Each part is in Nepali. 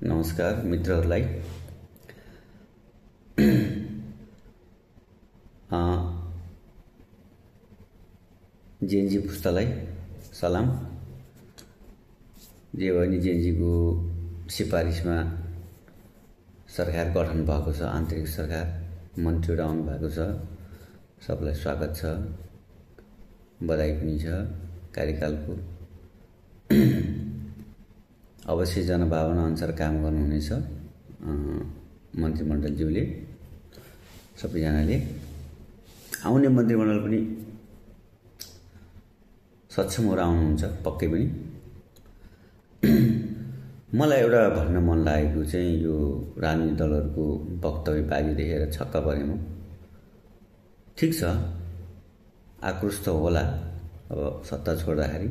नमस्कार मित्रहरूलाई। जेएनजी पुस्तालाई सलाम। जे भयो नि जेएनजीको सिफारिसमा सरकार गठन भएको छ, आन्तरिक सरकार मन्त्रीहरू आउनु भएको छ। सबलाई स्वागत छ, बधाई पनि छ कार्यकालको। अवश्य जनभावना अनुसार काम गर्नुहुनेछ मन्त्रीमण्डलज्यूले, सबैजनाले। आउने मन्त्रीमण्डल पनि सक्षम भएर आउनुहुन्छ पक्कै पनि। मलाई एउटा भन्न मन लागेको चाहिँ यो राजनीतिक दलहरूको वक्तव्यबाजी देखेर छक्क परेँ म। ठिक छ, आक्रोश त होला अब सत्ता छोड्दाखेरि,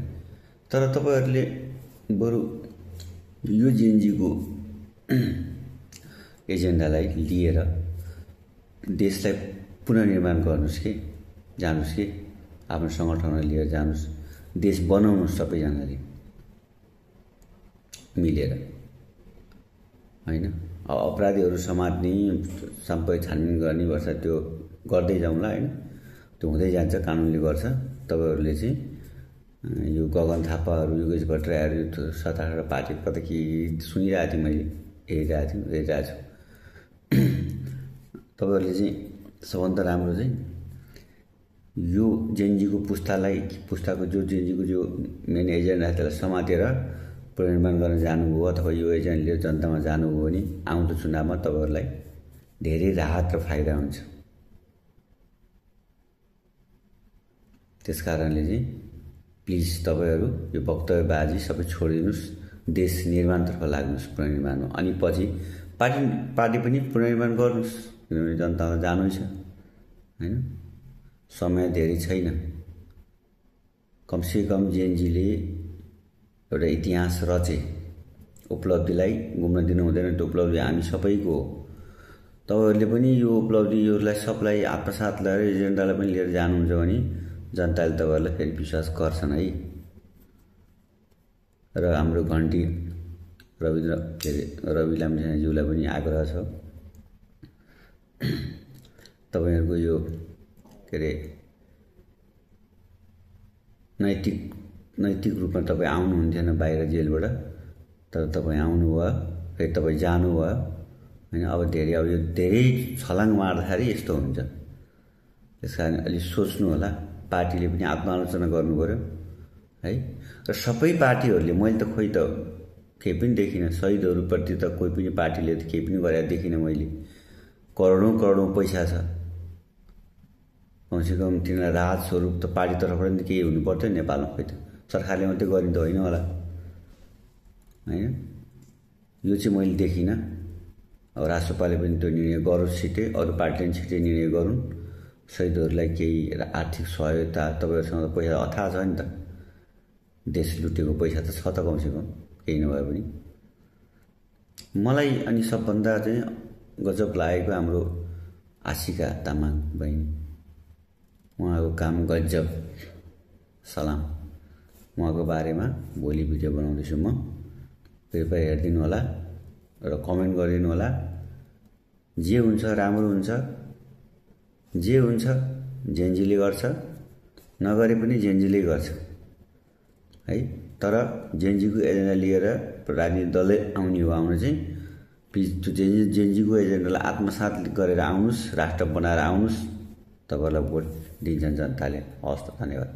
तर तपाईहरूले बरु यो जेएनजीको एजेन्डालाई लिएर देशलाई पुनर्निर्माण गर्नुस् के, जानुस् के, आफ्नो सङ्गठनलाई लिएर जानुस्, देश बनाउनुस् सबैजनाले मिलेर, हैन? अपराधीहरू समात्ने, सम्पत्ति छानबिन गर्ने वर्ष त्यो गर्दै जाउँला, हैन? त्यो हुँदै जान्छ, कानुनले गर्छ। तपाईहरूले चाहिँ यो गगन थापाहरू, योगेश भट्टराईहरू, 7-8 पार्टी कता के सुनिरहेको थिएँ मैले, हेरिरहेको छु। तपाईहरूले चाहिँ सबभन्दा राम्रो चाहिँ यो जेएनजीको पुस्ताको जो जेएनजीको जो मेन एजेन्डा त्यसलाई समातेर पुनर्निर्माण गर्न जानुभयो अथवा यो एजेन्डा लिएर जनतामा जानुभयो भने आउँदो चुनावमा तपाईहरूलाई धेरै राहत र फाइदा हुन्छ। त्यसकारणले चाहिँ प्लिज तपाईहरू यो वक्तव्यबाजी सबै छोडिदिनुहोस्, देश निर्माणतर्फ लाग्नुहोस्, पुनर्निर्माणमा। अनि पछि पार्टी पनि पुनर्निर्माण गर्नुहोस्, किनभने जनतामा जानु छ, हैन? समय धेरै छैन। कमसेकम जेएनजीले एउटा इतिहास रचे, उपलब्धिलाई घुम्न दिनु हुँदैन। त्यो उपलब्धि हामी सबैको हो। तपाईहरूले पनि यो उपलब्धिहरूलाई सबलाई आत्मसात गरेर एजेन्डालाई पनि लिएर जानुहुन्छ भने जनताले तपाईहरूलाई फेरि विश्वास गर्छन् है। र हाम्रो घन्टी रवि लामिछानेज्यूलाई पनि आग्रह छ, तपाईहरूको यो के अरे नैतिक रूपमा तपाईँ आउनुहुन्थेन बाहिर जेलबाट, तर तपाईँ आउनुभयो, फेरि तपाईँ जानुभयो, हैन? अब यो धेरै छलाङ मार्दाखेरि यस्तो हुन्छ। त्यस कारण अलिक सोच्नु होला, पार्टीले पनि आत्मालोचना गर्नु पर्यो है। र सबै पार्टीहरूले, मैले त खोइ त केही पनि देखिनँ, शहीदहरूप्रति त कोही पनि पार्टीले त केही पनि गरेर देखिनँ मैले। करोडौँ पैसा छ, कमसेकम तिनीहरूलाई राहत स्वरूप त पार्टी तर्फबाट नि केही हुनु पर्थ्यो नेपालमा। खोइ त सरकारले मात्रै गरिन्छ होइन होला, हैन? यो चाहिँ मैले देखिनँ। अब राष्ट्रपालले पनि त्यो निर्णय गरोस् छिटै, अरू पार्टीले पनि छिटै निर्णय गरून्। शहीदहरूलाई केही आर्थिक सहायता, तपाईँहरूसँग त पैसा अथाह छ नि त, देश लुटेको पैसा त छ त कमसेकम, केही नभए पनि। मलाई अनि सबभन्दा चाहिँ गजब लागेको हाम्रो आशिका तामाङ बहिनी, उहाँको काम गजब, सलाम। उहाँको बारेमा भोलि भिडियो बनाउँदैछु म, कृपया हेरिदिनु होला र कमेन्ट गरिदिनु होला। जे हुन्छ राम्रो हुन्छ, जे हुन्छ जेएनजीले गर्छ, नगरे पनि जेएनजीले गर्छ है। तर जेएनजीको एजेन्डा लिएर राजनीतिक दलै आउने हो आउनु चाहिँ प्लिज त्यो जेएनजीको एजेन्डालाई आत्मसात गरेर आउनुहोस्, राष्ट्र बनाएर आउनुहोस्। तपाईँहरूलाई भोट दिन्छन् जनताले। हवस् त, धन्यवाद।